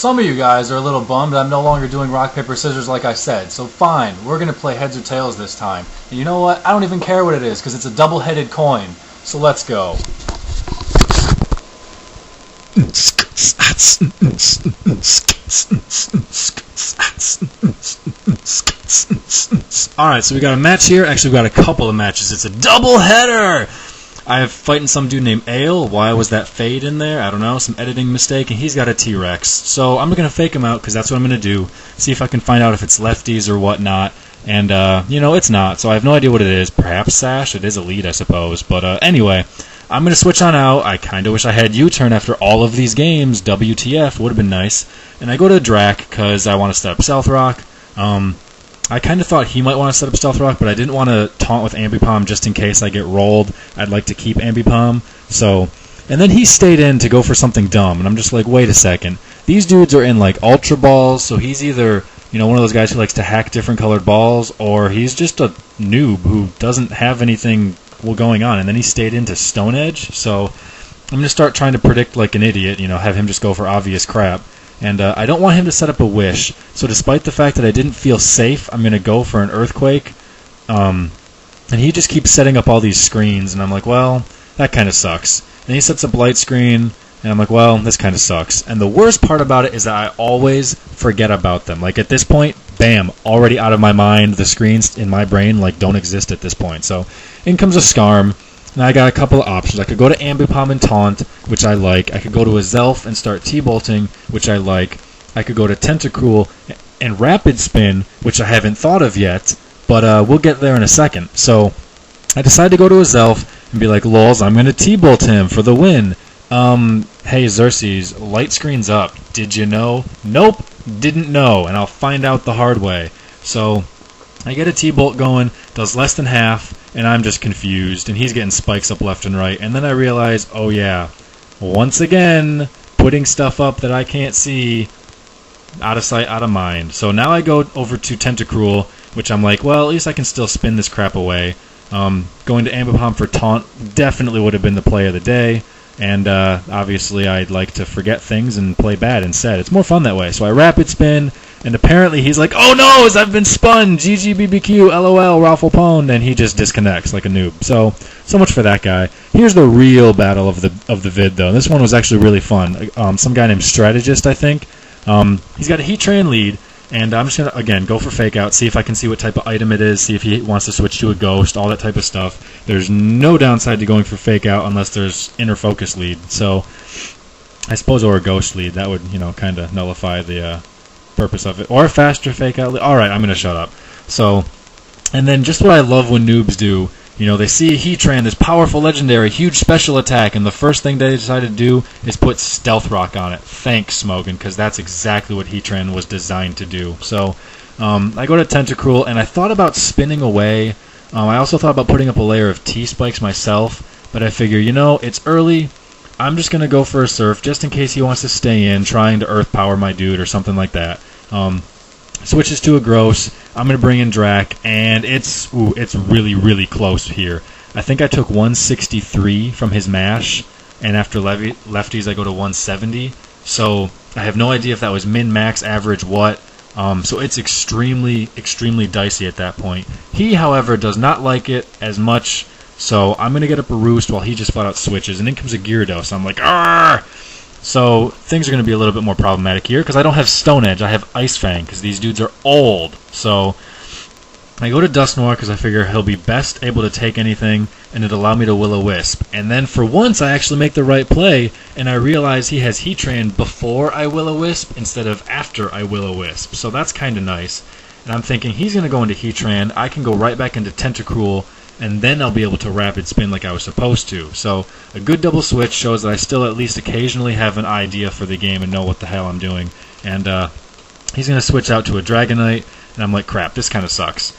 Some of you guys are a little bummed I'm no longer doing rock, paper, scissors like I said, so fine, we're going to play heads or tails this time. And you know what? I don't even care what it is, because it's a double-headed coin. So let's go. Alright, so we got a match here. Actually, we got a couple of matches. It's a double-header! I have fighting some dude named Ale. Why was that fade in there? I don't know. Some editing mistake. And he's got a T-Rex. So I'm going to fake him out because that's what I'm going to do. See if I can find out if it's lefties or whatnot. And, you know, it's not. So I have no idea what it is. Perhaps Sash. It is Elite, I suppose. But anyway, I'm going to switch on out. I kind of wish I had U-turn after all of these games. WTF would have been nice. And I go to Drac because I want to set up Stealth Rock. I kind of thought he might want to set up Stealth Rock, but I didn't want to taunt with Ambipom just in case I get rolled. I'd like to keep Ambipom. So, and then he stayed in to go for something dumb, and I'm just like, wait a second. These dudes are in like Ultra Balls, so he's either, you know, one of those guys who likes to hack different colored balls, or he's just a noob who doesn't have anything going on. And then he stayed into Stone Edge, so I'm going to start trying to predict like an idiot, you know, have him just go for obvious crap. And I don't want him to set up a Wish, so despite the fact that I didn't feel safe, I'm going to go for an Earthquake. And he just keeps setting up all these screens, and I'm like, well, that kind of sucks. And he sets up Light Screen, and I'm like, well, this kind of sucks. And the worst part about it is that I always forget about them. Like, at this point, bam, already out of my mind. The screens in my brain, like, don't exist at this point. So in comes a Skarm. Now I got a couple of options. I could go to Ambipom and Taunt, which I like. I could go to a Zelf and start T-Bolting, which I like. I could go to Tentacruel and Rapid Spin, which I haven't thought of yet, but we'll get there in a second. So I decided to go to a Zelf and be like, lols, I'm going to T-Bolt him for the win. Hey Xerxes, light screen's up. Did you know? Nope, didn't know, and I'll find out the hard way. So I get a T-Bolt going, does less than half, and I'm just confused, and he's getting spikes up left and right. And then I realize, oh yeah, once again, putting stuff up that I can't see, out of sight, out of mind. So now I go over to Tentacruel, which I'm like, well, at least I can still spin this crap away. Going to Ambipom for Taunt definitely would have been the play of the day. And obviously I'd like to forget things and play bad instead. It's more fun that way. So I Rapid Spin, and apparently he's like, oh no, I've been spun! GGBBQ, LOL, Raffle Pwned, and he just disconnects like a noob. So much for that guy. Here's the real battle of the vid, though. This one was actually really fun. Some guy named Strategist, I think. He's got a Heatran lead, and I'm just going to, again, go for Fake Out, see if I can see what type of item it is, see if he wants to switch to a Ghost, all that type of stuff. There's no downside to going for Fake Out unless there's Inner Focus lead. So I suppose, or a Ghost lead, that would, you know, kind of nullify the purpose of it. Or a faster Fake Out lead. Alright, I'm going to shut up. So, and then just what I love when noobs do, you know, they see Heatran, this powerful legendary, huge special attack, and the first thing they decide to do is put Stealth Rock on it. Thanks, Smogan, because that's exactly what Heatran was designed to do. So, I go to Tentacruel, and I thought about spinning away. I also thought about putting up a layer of T-Spikes myself, but I figure, you know, it's early. I'm just going to go for a Surf, just in case he wants to stay in, trying to Earth Power my dude or something like that. Switches to a Gross. I'm going to bring in Drac, and it's really, really close here. I think I took 163 from his mash, and after lefties I go to 170. So I have no idea if that was min, max, average, what. So it's extremely, extremely dicey at that point. He, however, does not like it as much, so I'm going to get up a Roost while he just flat out switches, and in comes a Gyarados. I'm like, argh! So things are going to be a little bit more problematic here because I don't have Stone Edge. I have Ice Fang because these dudes are old. So I go to Dusknoir because I figure he'll be best able to take anything and it'll allow me to Will-O-Wisp. And then for once I actually make the right play and I realize he has Heatran before I Will-O-Wisp instead of after I Will-O-Wisp. So that's kind of nice. And I'm thinking he's going to go into Heatran. I can go right back into Tentacruel, and then I'll be able to Rapid Spin like I was supposed to. So a good double switch shows that I still at least occasionally have an idea for the game and know what the hell I'm doing. And he's going to switch out to a Dragonite, and I'm like, crap, this kind of sucks.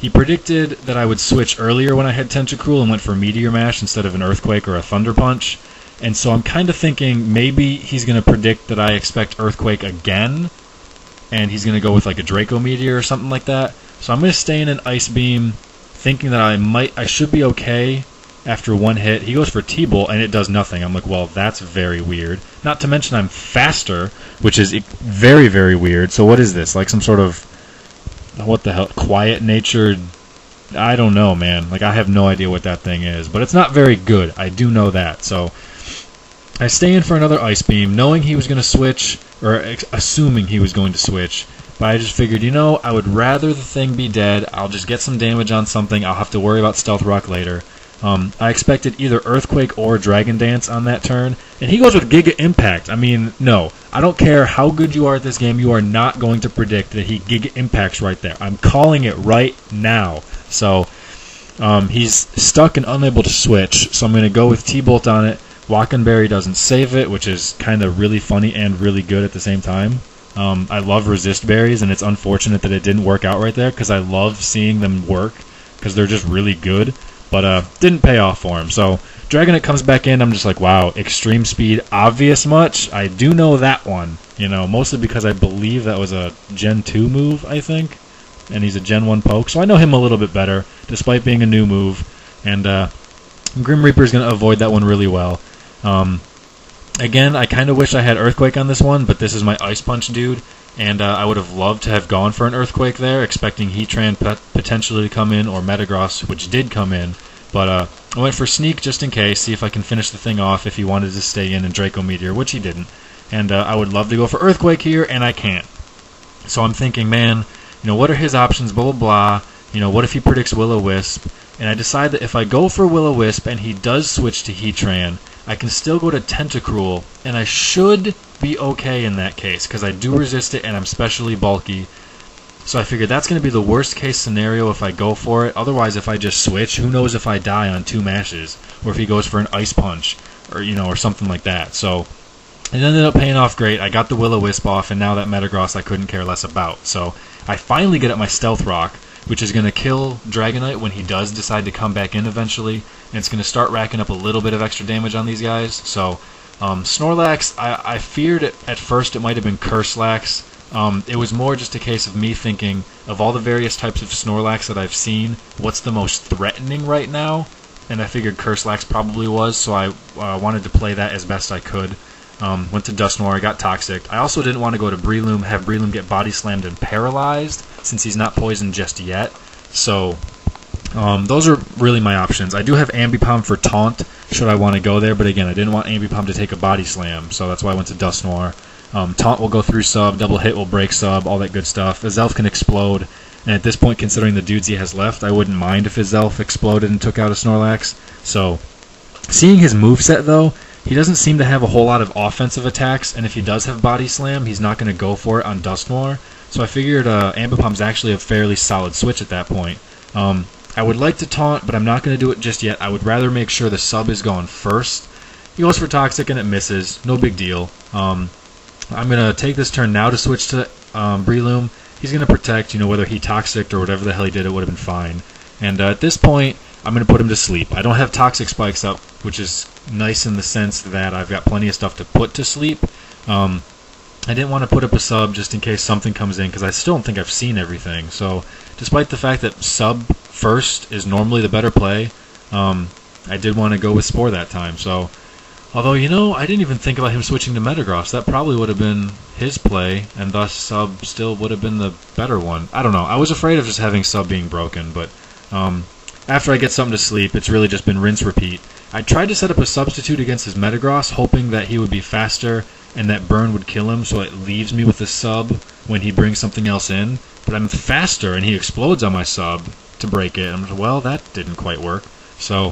He predicted that I would switch earlier when I had Tentacruel and went for Meteor Mash instead of an Earthquake or a Thunder Punch. And so I'm kind of thinking maybe he's going to predict that I expect Earthquake again, and he's going to go with like a Draco Meteor or something like that. So I'm going to stay in an Ice Beam, thinking that I should be okay, after one hit. He goes for T-Bolt, and it does nothing. I'm like, well, that's very weird. Not to mention I'm faster, which is very, very weird. So what is this? Like some sort of, what the hell, quiet-natured, I don't know, man. Like, I have no idea what that thing is. But it's not very good. I do know that. So I stay in for another Ice Beam, knowing he was going to switch, or assuming he was going to switch. But I just figured, you know, I would rather the thing be dead. I'll just get some damage on something. I'll have to worry about Stealth Rock later. I expected either Earthquake or Dragon Dance on that turn, and he goes with Giga Impact. I mean, no. I don't care how good you are at this game, you are not going to predict that he Giga Impacts right there. I'm calling it right now. So, he's stuck and unable to switch, so I'm going to go with T-Bolt on it. Wackenberry doesn't save it, which is kind of really funny and really good at the same time. I love resist berries, and it's unfortunate that it didn't work out right there, because I love seeing them work, because they're just really good. But didn't pay off for him. So Dragonite comes back in. I'm just like, wow, extreme speed, obvious much? I do know that one, you know, mostly because I believe that was a Gen 2 move, I think. And he's a Gen 1 poke, so I know him a little bit better, despite being a new move. And Grim Reaper's going to avoid that one really well. Again, I kind of wish I had Earthquake on this one, but this is my Ice Punch dude. And I would have loved to have gone for an Earthquake there, expecting Heatran potentially to come in, or Metagross, which did come in. But I went for Sneak just in case, see if I can finish the thing off if he wanted to stay in Draco Meteor, which he didn't. And I would love to go for Earthquake here, and I can't. So I'm thinking, man, you know, what are his options, blah, blah, blah. You know, what if he predicts Will-O-Wisp? And I decide that if I go for Will-O-Wisp and he does switch to Heatran, I can still go to Tentacruel, and I should be okay in that case, because I do resist it and I'm specially bulky. So I figured that's going to be the worst case scenario if I go for it. Otherwise, if I just switch, who knows if I die on 2 mashes, or if he goes for an Ice Punch, or, you know, or something like that. So it ended up paying off great. I got the Will-O-Wisp off, and now that Metagross I couldn't care less about. So I finally get at my Stealth Rock, which is going to kill Dragonite when he does decide to come back in eventually, and it's going to start racking up a little bit of extra damage on these guys. So Snorlax, I feared at first it might have been Curselax. It was more just a case of me thinking, of all the various types of Snorlax that I've seen, what's the most threatening right now? And I figured Curselax probably was, so I wanted to play that as best I could. Went to Dusknoir, got Toxic. I also didn't want to go to Breloom, have Breloom get Body Slammed and Paralyzed, since he's not poisoned just yet. So those are really my options. I do have Ambipom for Taunt, should I want to go there, but again, I didn't want Ambipom to take a Body Slam, so that's why I went to Dusknoir. Taunt will go through sub, double hit will break sub, all that good stuff. His Elf can explode, and at this point, considering the dudes he has left, I wouldn't mind if his Elf exploded and took out a Snorlax. So, seeing his moveset though, he doesn't seem to have a whole lot of offensive attacks, and if he does have Body Slam, he's not going to go for it on Dusknoir. So I figured Ambipom's actually a fairly solid switch at that point. I would like to Taunt, but I'm not going to do it just yet. I would rather make sure the sub is gone first. He goes for Toxic and it misses. No big deal. I'm going to take this turn now to switch to Breloom. He's going to protect, you know, whether he Toxic or whatever the hell he did, it would have been fine. And at this point, I'm going to put him to sleep. I don't have Toxic Spikes up, which is nice in the sense that I've got plenty of stuff to put to sleep. I didn't want to put up a sub just in case something comes in, because I still don't think I've seen everything. So, despite the fact that sub first is normally the better play, I did want to go with Spore that time. So, although, you know, I didn't even think about him switching to Metagross. That probably would have been his play, and thus sub still would have been the better one. I don't know. I was afraid of just having sub being broken, but after I get something to sleep, it's really just been rinse repeat. I tried to set up a substitute against his Metagross, hoping that he would be faster and that burn would kill him, so it leaves me with a sub when he brings something else in. But I'm faster, and he explodes on my sub to break it. I'm like, well, that didn't quite work. So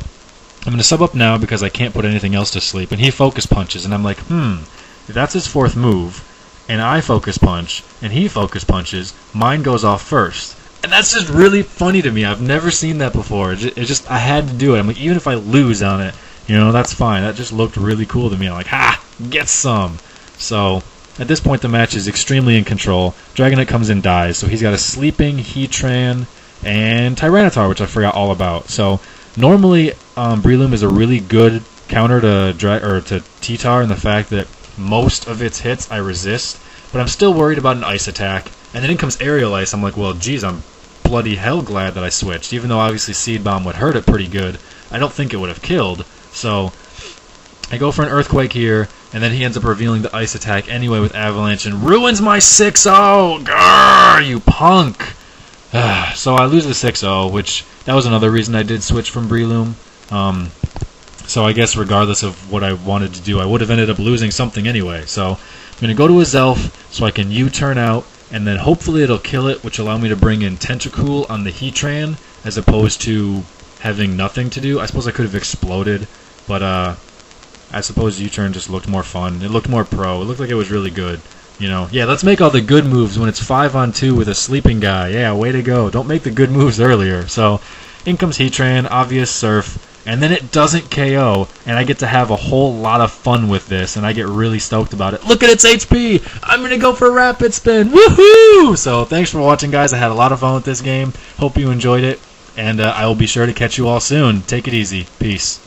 I'm going to sub up now because I can't put anything else to sleep. And he Focus Punches, and I'm like, if that's his 4th move, and I Focus Punch, and he Focus Punches, mine goes off first. And that's just really funny to me. I've never seen that before. It just I had to do it. I'm like, even if I lose on it, you know, that's fine. That just looked really cool to me. I'm like, ha! Get some! So, at this point, the match is extremely in control. Dragonite comes in, dies. So he's got a Sleeping, Heatran, and Tyranitar, which I forgot all about. So, normally, Breloom is a really good counter to T-Tar in the fact that most of its hits I resist, but I'm still worried about an Ice attack. And then in comes Aerial Ice. I'm like, well, geez, I'm bloody hell glad that I switched, even though obviously Seed Bomb would hurt it pretty good. I don't think it would have killed. So I go for an Earthquake here, and then he ends up revealing the Ice attack anyway with Avalanche and ruins my 6-0! Grrr, you punk! So I lose the 6-0, which that was another reason I did switch from Breloom. So I guess regardless of what I wanted to do, I would have ended up losing something anyway. So I'm going to go to his Elf so I can U-turn out, and then hopefully it'll kill it, which allow me to bring in Tentacool on the Heatran, as opposed to having nothing to do. I suppose I could have exploded, but I suppose U-turn just looked more fun. It looked more pro. It looked like it was really good. You know, yeah, let's make all the good moves when it's 5-on-2 with a sleeping guy. Yeah, way to go. Don't make the good moves earlier. So in comes Heatran, obvious Surf, and then it doesn't KO, and I get to have a whole lot of fun with this, and I get really stoked about it. Look at its HP! I'm going to go for Rapid Spin! Woohoo! So thanks for watching, guys. I had a lot of fun with this game. Hope you enjoyed it, and I will be sure to catch you all soon. Take it easy. Peace.